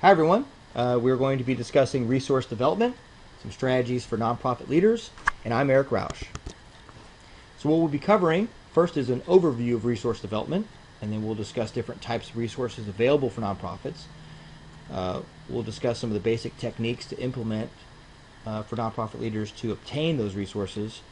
Hi everyone. We're going to be discussing resource development, some strategies for nonprofit leaders, and I'm Eric Rausch. So what we'll be covering first is an overview of resource development, and then we'll discuss different types of resources available for nonprofits. We'll discuss some of the basic techniques to implement for nonprofit leaders to obtain those resources.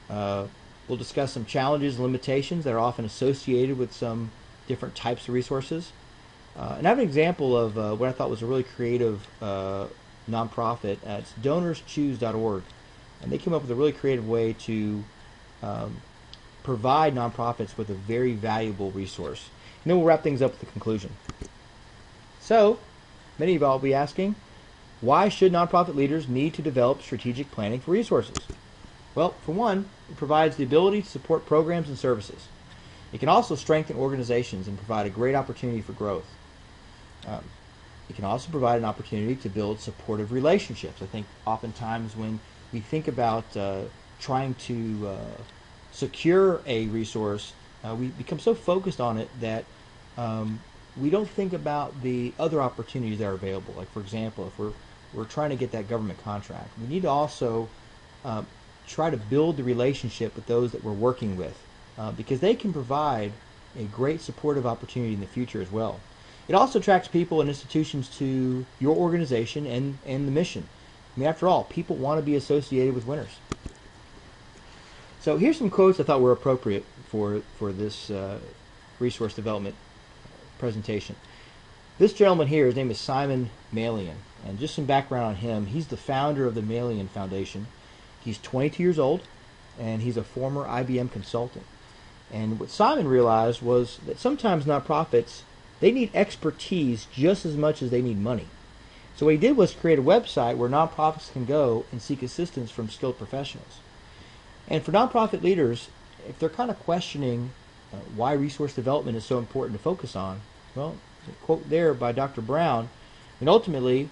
We'll discuss some challenges and limitations that are often associated with some different types of resources. And I have an example of what I thought was a really creative nonprofit. It's donorschoose.org. And they came up with a really creative way to provide nonprofits with a very valuable resource. And then we'll wrap things up with the conclusion. So, many of you will be asking, why should nonprofit leaders need to develop strategic planning for resources? Well, for one, it provides the ability to support programs and services. It can also strengthen organizations and provide a great opportunity for growth. It can also provide an opportunity to build supportive relationships. I think oftentimes when we think about trying to secure a resource, we become so focused on it that we don't think about the other opportunities that are available. Like, for example, if we're trying to get that government contract, we need to also try to build the relationship with those that we're working with, because they can provide a great supportive opportunity in the future as well. It also attracts people and institutions to your organization and the mission. I mean, after all, people want to be associated with winners. So here's some quotes I thought were appropriate for this resource development presentation. This gentleman here, his name is Simon Malian, and just some background on him. He's the founder of the Malian Foundation. He's 22 years old, and he's a former IBM consultant. And what Simon realized was that sometimes nonprofits, they need expertise just as much as they need money. So what he did was create a website where nonprofits can go and seek assistance from skilled professionals. And for nonprofit leaders, if they're kind of questioning why resource development is so important to focus on, well, a quote there by Dr. Brown, and ultimately,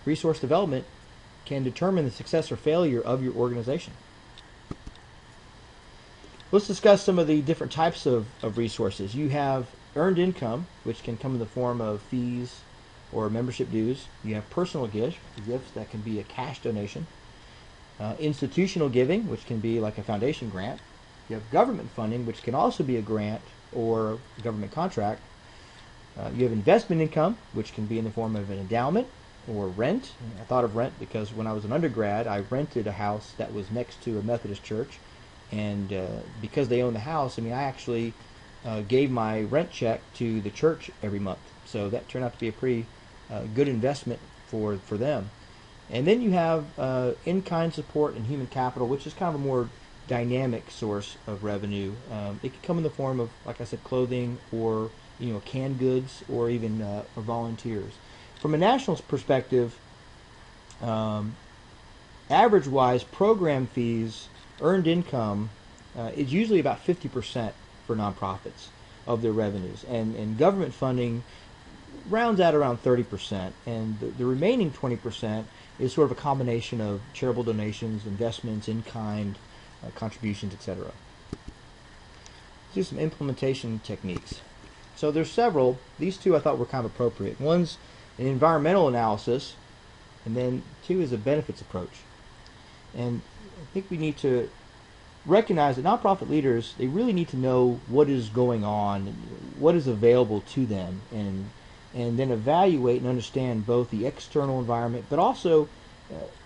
resource development can determine the success or failure of your organization. Let's discuss some of the different types of resources. You have earned income, which can come in the form of fees or membership dues. You have personal gifts that can be a cash donation. Institutional giving, which can be like a foundation grant. You have government funding, which can also be a grant or a government contract. You have investment income, which can be in the form of an endowment or rent. I thought of rent because when I was an undergrad, I rented a house that was next to a Methodist church. And because they own the house, I mean, I actually gave my rent check to the church every month. So that turned out to be a pretty good investment for them. And then you have in-kind support and human capital, which is kind of a more dynamic source of revenue. It could come in the form of, like I said, clothing or canned goods or even or volunteers. From a national perspective, average-wise, program fees, earned income is usually about 50% for nonprofits of their revenues, and government funding rounds out around 30%, and the remaining 20% is sort of a combination of charitable donations, investments, in-kind contributions, etc. Let's do some implementation techniques. So there's several. These two I thought were kind of appropriate. One's an environmental analysis, and then two is a benefits approach. And I think we need to recognize that nonprofit leaders, they really need to know what is going on, what is available to them, and then evaluate and understand both the external environment but also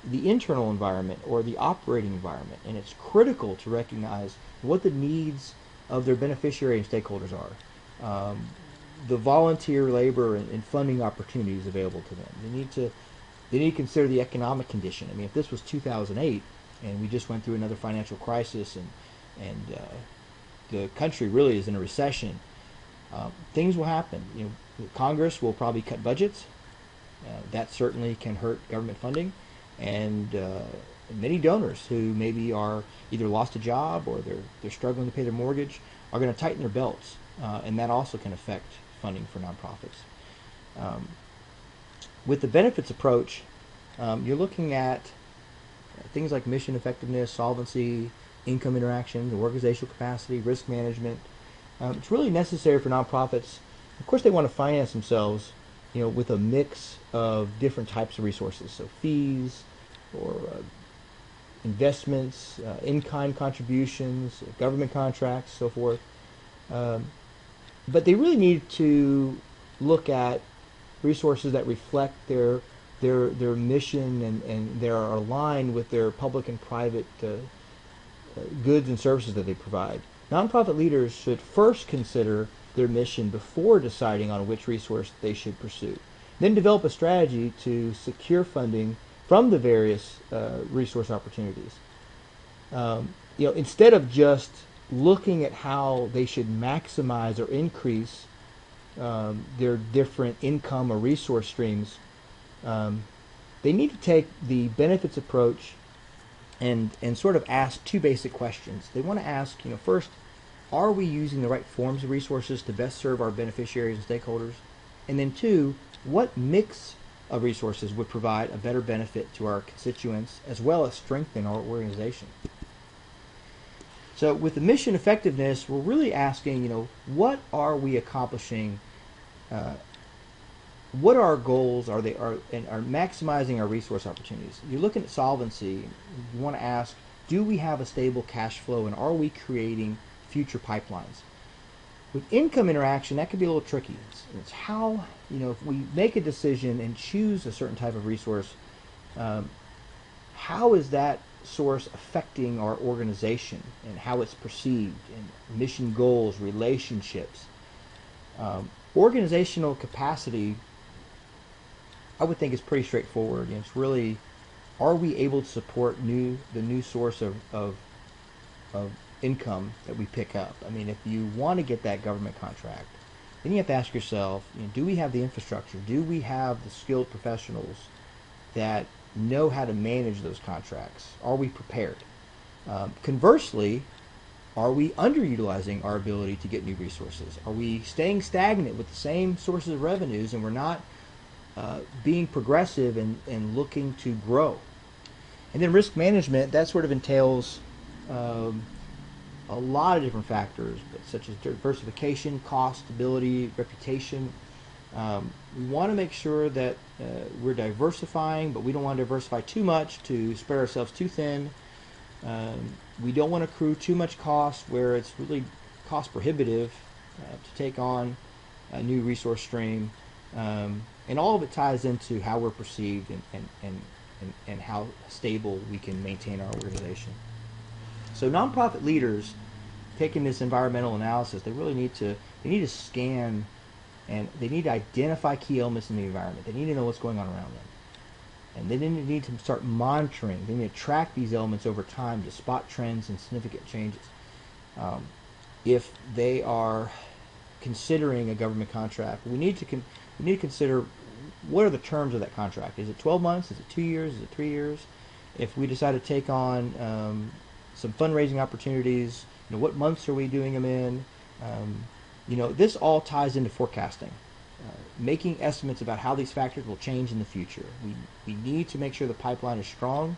the internal environment or the operating environment. And it's critical to recognize what the needs of their beneficiary and stakeholders are. The volunteer labor and funding opportunities available to them. They need to consider the economic condition. I mean, if this was 2008 and we just went through another financial crisis and the country really is in a recession, things will happen. Congress will probably cut budgets. That certainly can hurt government funding, and many donors who maybe are either lost a job or they're struggling to pay their mortgage are going to tighten their belts, and that also can affect funding for nonprofits. With the benefits approach, you're looking at things like mission effectiveness, solvency, income interactions, organizational capacity, risk management. It's really necessary for nonprofits. Of course, they want to finance themselves with a mix of different types of resources, so fees or investments, in-kind contributions, government contracts, so forth. But they really need to look at resources that reflect their mission and they are aligned with their public and private goods and services that they provide. Nonprofit leaders should first consider their mission before deciding on which resource they should pursue. Then develop a strategy to secure funding from the various resource opportunities. Instead of just looking at how they should maximize or increase their different income or resource streams, they need to take the benefits approach and sort of ask two basic questions. They want to ask, first, are we using the right forms of resources to best serve our beneficiaries and stakeholders? And then two, what mix of resources would provide a better benefit to our constituents as well as strengthen our organization? So with the mission effectiveness, we're really asking, what are we accomplishing? What our goals are maximizing our resource opportunities. You're looking at solvency. You want to ask, do we have a stable cash flow and are we creating future pipelines? With income interaction, that can be a little tricky. It's how, if we make a decision and choose a certain type of resource, how is that source affecting our organization and how it's perceived, and mission goals, relationships. Organizational capacity, I would think, is pretty straightforward. It's really, are we able to support the new source of income that we pick up? I mean, if you want to get that government contract, then you have to ask yourself, do we have the infrastructure? Do we have the skilled professionals that know how to manage those contracts? Are we prepared? Conversely, are we underutilizing our ability to get new resources? Are we staying stagnant with the same sources of revenues and we're not being progressive and looking to grow? And then risk management, that sort of entails a lot of different factors, such as diversification, cost, stability, reputation. We want to make sure that we're diversifying, but we don't want to diversify too much to spread ourselves too thin. We don't want to accrue too much cost where it's really cost prohibitive to take on a new resource stream. And all of it ties into how we're perceived and how stable we can maintain our organization. So nonprofit leaders, taking this environmental analysis, they really need to scan and they need to identify key elements in the environment. They need to know what's going on around them. And they need to start monitoring. They need to track these elements over time to spot trends and significant changes. If they are considering a government contract, we need to consider what are the terms of that contract. Is it 12 months? Is it 2 years? Is it 3 years? If we decide to take on some fundraising opportunities, what months are we doing them in? This all ties into forecasting, making estimates about how these factors will change in the future. We need to make sure the pipeline is strong,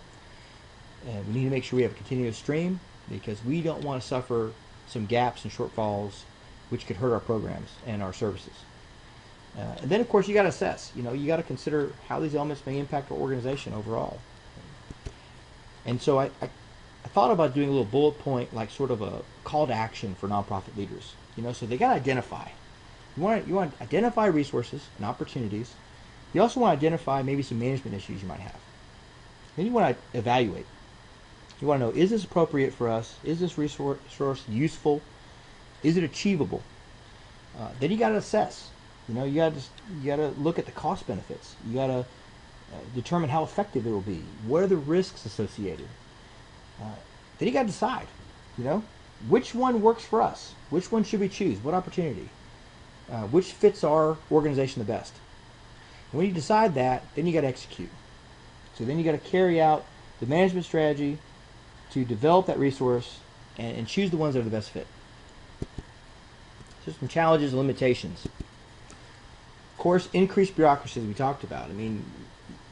and we need to make sure we have a continuous stream because we don't want to suffer some gaps and shortfalls which could hurt our programs and our services. And then, of course, you got to assess. You got to consider how these elements may impact our organization overall. And so I thought about doing a little bullet point, like sort of a call to action for nonprofit leaders. So they got to identify. You want to identify resources and opportunities. You also want to identify maybe some management issues you might have. Then you want to evaluate. You want to know, is this appropriate for us? Is this resource useful? Is it achievable? Then you got to assess. You got to look at the cost benefits. You got to determine how effective it will be. What are the risks associated? Then you got to decide. Which one works for us? Which one should we choose? What opportunity? Which fits our organization the best? And when you decide that, then you got to execute. So then you got to carry out the management strategy to develop that resource and choose the ones that are the best fit. So some challenges and limitations. Of course, increased bureaucracy, as we talked about. I mean,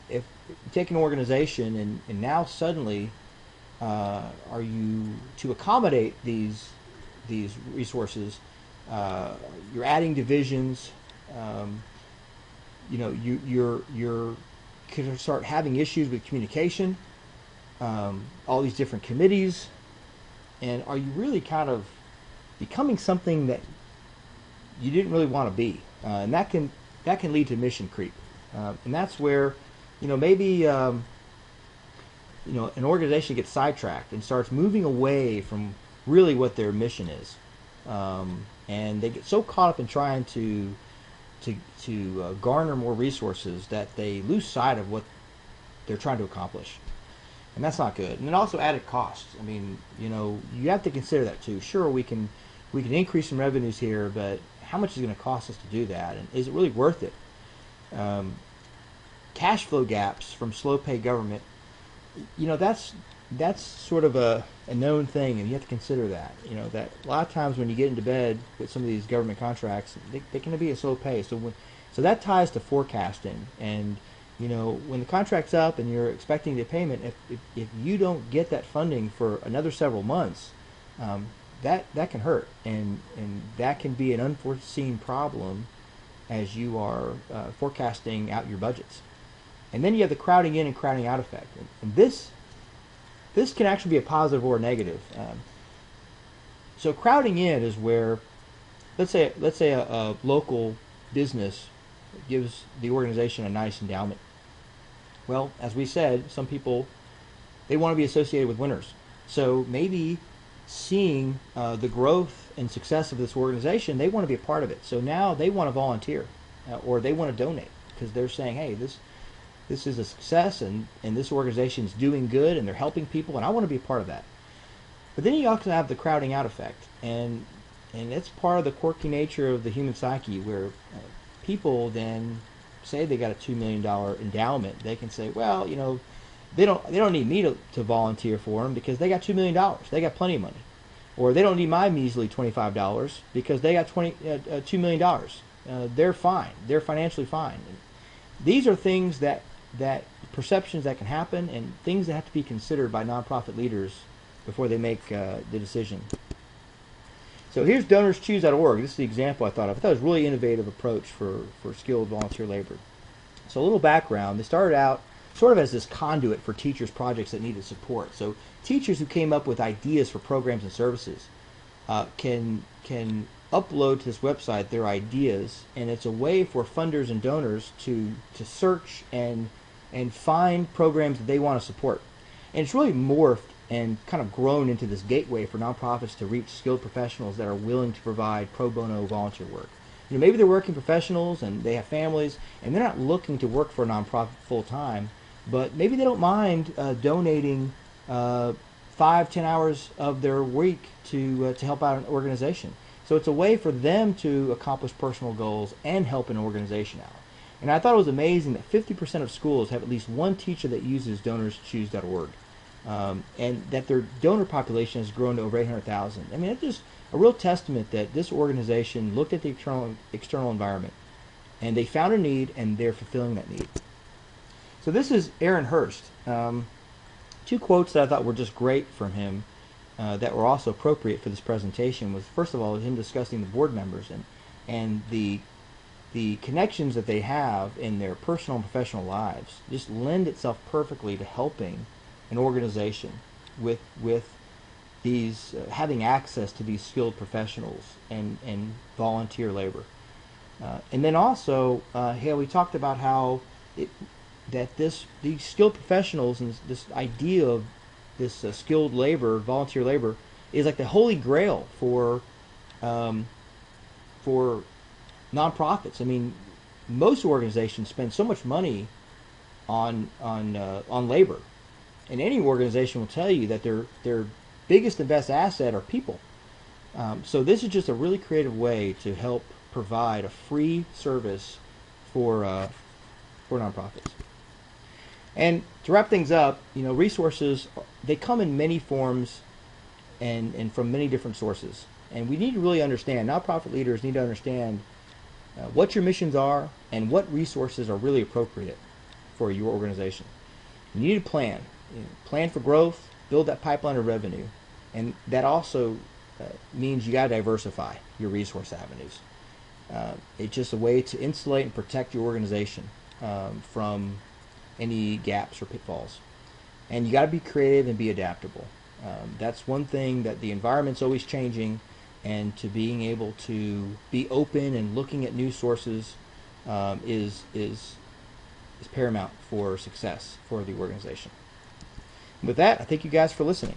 if you take an organization and now suddenly are you to accommodate these resources, you're adding divisions, you're going to start having issues with communication, all these different committees, and are you really kind of becoming something that you didn't really want to be? And that can lead to mission creep, and that's where maybe an organization gets sidetracked and starts moving away from really what their mission is, and they get so caught up in trying to garner more resources that they lose sight of what they're trying to accomplish, and that's not good. And then also added costs. I mean, you have to consider that too. Sure, we can increase some revenues here, but how much is it going to cost us to do that, and is it really worth it? Cash flow gaps from slow pay government, that's sort of a known thing, and you have to consider that. That a lot of times when you get into bed with some of these government contracts, they can be a slow pay. So that ties to forecasting. And when the contract's up and you're expecting the payment, if you don't get that funding for another several months, that can hurt, and that can be an unforeseen problem as you are forecasting out your budgets. And then you have the crowding in and crowding out effect, and this can actually be a positive or a negative. So crowding in is where, let's say a local business gives the organization a nice endowment. Well, as we said, some people, they want to be associated with winners. So maybe seeing the growth and success of this organization, they want to be a part of it. So now they want to volunteer, or they want to donate, because they're saying, hey, this is a success, and this organization is doing good, and they're helping people, and I want to be a part of that. But then you also have the crowding out effect, and it's part of the quirky nature of the human psyche, where people then say they got a $2 million endowment. They can say, well, they don't need me to volunteer for them because they got $2 million. They got plenty of money. Or they don't need my measly $25 because they got $2 million. They're fine. They're financially fine. These are things that perceptions that can happen, and things that have to be considered by nonprofit leaders before they make the decision. So here's DonorsChoose.org. This is the example I thought of. I thought it was a really innovative approach for skilled volunteer labor. So a little background. They started out sort of as this conduit for teachers' projects that needed support. So teachers who came up with ideas for programs and services can upload to this website their ideas, and it's a way for funders and donors to search and find programs that they want to support. And it's really morphed and kind of grown into this gateway for nonprofits to reach skilled professionals that are willing to provide pro bono volunteer work. Maybe they're working professionals and they have families, and they're not looking to work for a nonprofit full time, but maybe they don't mind donating 5-10 hours of their week to help out an organization. So it's a way for them to accomplish personal goals and help an organization out. And I thought it was amazing that 50% of schools have at least one teacher that uses DonorsChoose.org, and that their donor population has grown to over 800,000. I mean, it's just a real testament that this organization looked at the external environment, and they found a need, and they're fulfilling that need. So this is Aaron Hurst. Two quotes that I thought were just great from him that were also appropriate for this presentation was, first of all, him discussing the board members and the connections that they have in their personal and professional lives just lend itself perfectly to helping an organization with these having access to these skilled professionals and volunteer labor. And then also, we talked about how these skilled professionals and this idea of this skilled labor, volunteer labor, is like the holy grail for nonprofits. I mean, most organizations spend so much money on labor, and any organization will tell you that their biggest and best asset are people. So this is just a really creative way to help provide a free service for nonprofits. And to wrap things up, resources, they come in many forms and from many different sources. And we need to really understand, nonprofit leaders need to understand what your missions are and what resources are really appropriate for your organization. You need to plan. Plan for growth, build that pipeline of revenue. And that also means you got to diversify your resource avenues. It's just a way to insulate and protect your organization from any gaps or pitfalls. And you got to be creative and be adaptable. That's one thing, that the environment's always changing, and to being able to be open and looking at new sources is paramount for success for the organization. With that, I thank you guys for listening.